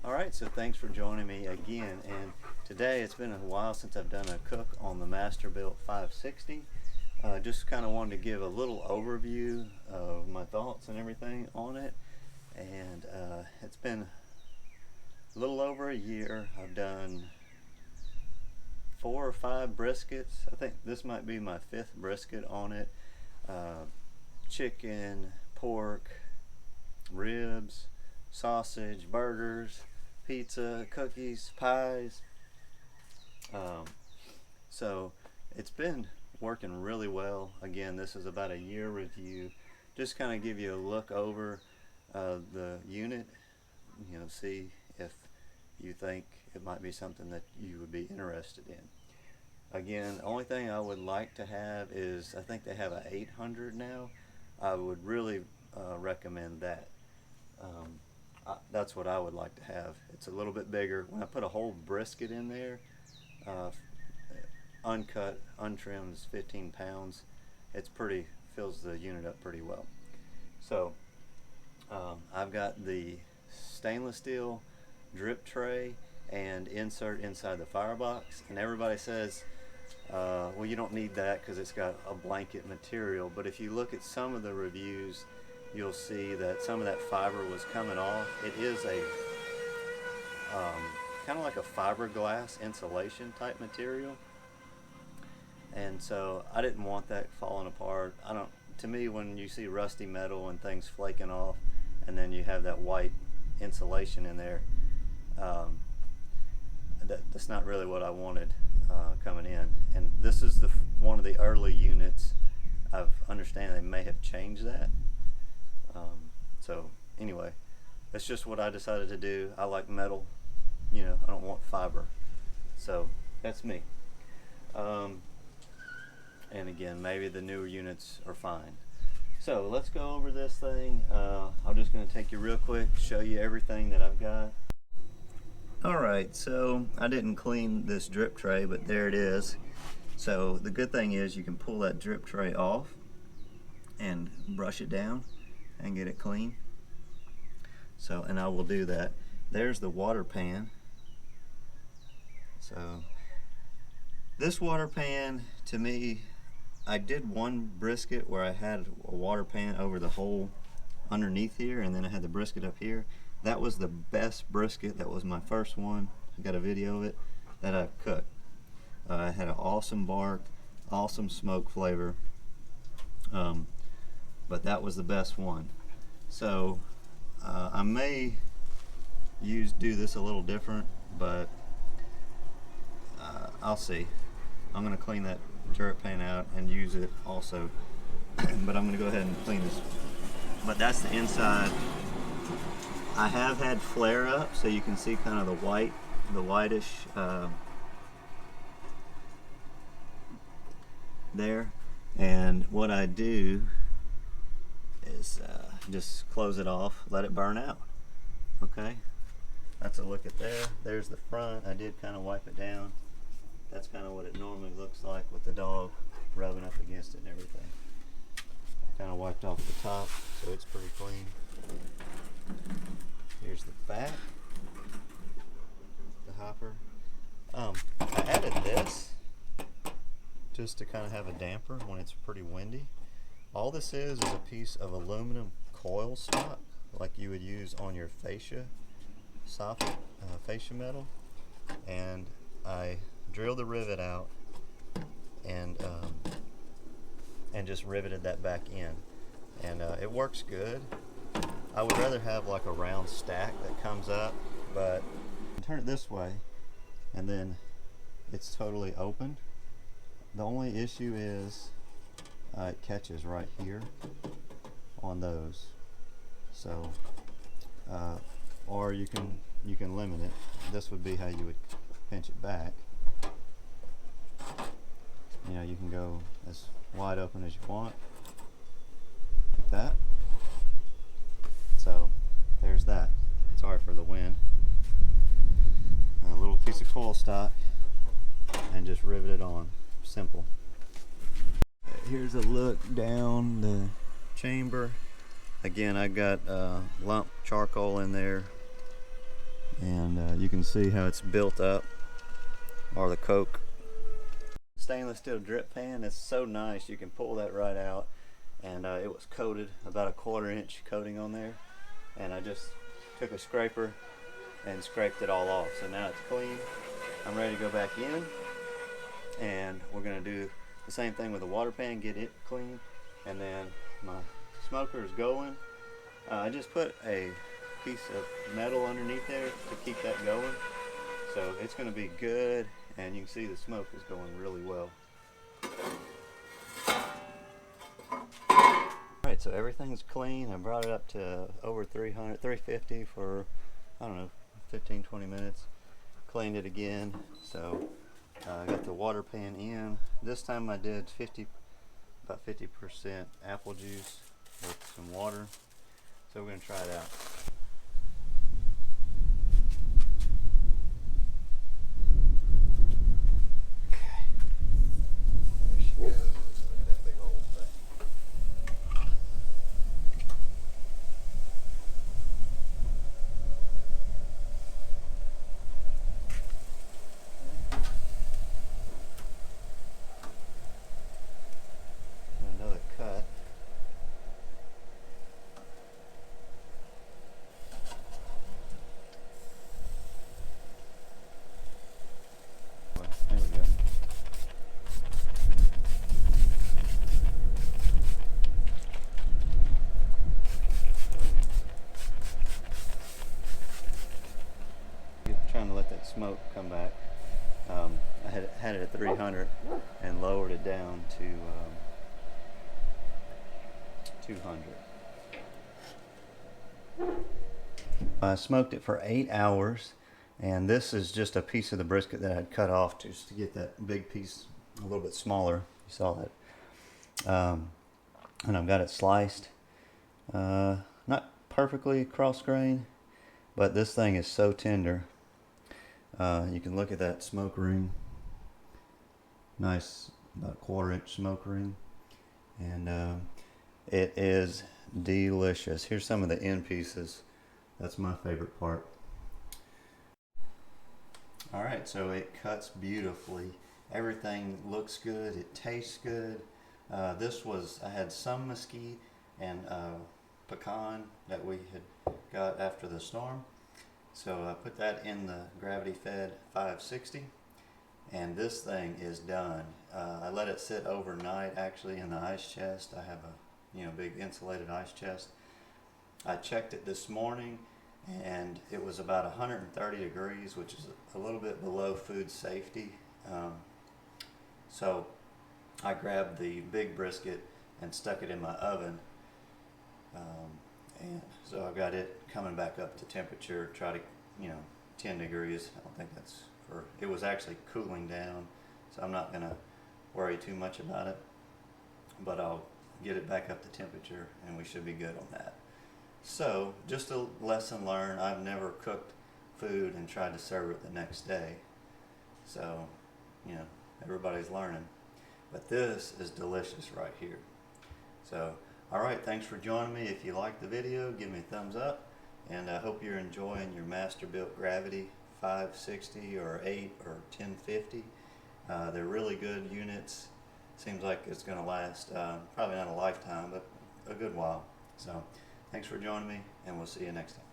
Alright, so thanks for joining me again, and today it's been a while since I've done a cook on the Masterbuilt 560. Just kind of wanted to give a little overview of my thoughts and everything on it, and it's been a little over a year. I've done 4 or 5 briskets. I think this might be my 5th brisket on it. Chicken, pork, ribs, sausage, burgers, pizza, cookies, pies. So it's been working really well. Again, this is about a year review. Just kind of give you a look over the unit, see if you think it might be something that you would be interested in. Again, the only thing I would like to have is, I think they have a 800 now. I would really recommend that. That's what I would like to have. It's a little bit bigger. When I put a whole brisket in there, uncut, untrimmed, is 15 pounds. It's pretty, fills the unit up pretty well. So I've got the stainless steel drip tray and insert inside the firebox, and everybody says, well, you don't need that because it's got a blanket material. But if you look at some of the reviews, you'll see that some of that fiber was coming off. It is a kind of like a fiberglass insulation type material, and so I didn't want that falling apart. To me, when you see rusty metal and things flaking off, and then you have that white insulation in there, that's not really what I wanted coming in. And this is one of the early units. I understand they may have changed that. So anyway, that's just what I decided to do. I like metal, I don't want fiber. So that's me. And again, maybe the newer units are fine. So let's go over this thing. I'm just going to take you real quick, show you everything that I've got. Alright, so I didn't clean this drip tray, but there it is. So the good thing is you can pull that drip tray off and brush it down and get it clean. So, and I will do that. There's the water pan. So this water pan, to me, I did one brisket where I had a water pan over the hole underneath here, and then I had the brisket up here. That was the best brisket. That was my first one. I got a video of it that I cooked. It had an awesome bark, awesome smoke flavor, but that was the best one. So I may do this a little different, but I'll see. I'm going to clean that drip pan out and use it also, but I'm going to go ahead and clean this. But that's the inside. I have had flare up, so you can see kind of the whitish there. And what I do is just close it off, let it burn out. Okay, that's a look at there. There's the front. I did kind of wipe it down. That's kind of what it normally looks like with the dog rubbing up against it and everything. Kind of wiped off the top, so it's pretty clean. Here's the back, the hopper. I added this just to kind of have a damper when it's pretty windy. All this is a piece of aluminum coil stock, like you would use on your fascia soffit, fascia metal. And I drilled the rivet out and just riveted that back in, and it works good. I would rather have like a round stack that comes up, but turn it this way and then it's totally open. The only issue is it catches right here on those. So or you can limit it. This would be how you would pinch it back. You can go as wide open as you want, like that. So there's that. Sorry for the wind. A little piece of coil stock and just rivet it on. Simple. Here's a look down the chamber. Again, I got lump charcoal in there. And you can see how it's built up, or the coke. Stainless steel drip pan is so nice. You can pull that right out, and it was coated, about a 1/4 inch coating on there, and I just took a scraper and scraped it all off. So now it's clean. I'm ready to go back in, and we're gonna do the same thing with the water pan, get it clean, and then my smoker is going. I just put a piece of metal underneath there to keep that going, so it's going to be good, and you can see the smoke is going really well. Alright, so everything's clean. I brought it up to over 350 for, I don't know, 15-20 minutes. Cleaned it again. So I got the water pan in. This time I did about 50% apple juice with some water. So we're going to try it out. Okay. There she goes. Look at that big old thing. Another cut. There we go. Trying to let that smoke come back. I had it at 300 and lowered it down to 200. I smoked it for 8 hours, and this is just a piece of the brisket that I had cut off just to get that big piece a little bit smaller. You saw that. And I've got it sliced. Not perfectly cross grain, but this thing is so tender. You can look at that smoke ring. Nice, about 1/4 inch smoke ring. And it is delicious. Here's some of the end pieces. That's my favorite part. Alright, so it cuts beautifully. Everything looks good. It tastes good. I had some mesquite and pecan that we had got after the storm. So I put that in the gravity fed 560, and this thing is done. I let it sit overnight actually in the ice chest. I have a big insulated ice chest. I checked it this morning, and it was about 130 degrees, which is a little bit below food safety. So I grabbed the big brisket and stuck it in my oven. And so I got it coming back up to temperature, try to, 10 degrees. I don't think that's it was actually cooling down, so I'm not gonna worry too much about it, but I'll get it back up to temperature and we should be good on that. So just a lesson learned. I've never cooked food and tried to serve it the next day. So, everybody's learning. But this is delicious right here. So, alright, thanks for joining me. If you liked the video, give me a thumbs up. And I hope you're enjoying your Masterbuilt Gravity 560 or 8 or 1050. They're really good units. Seems like it's going to last probably not a lifetime, but a good while. So, thanks for joining me, and we'll see you next time.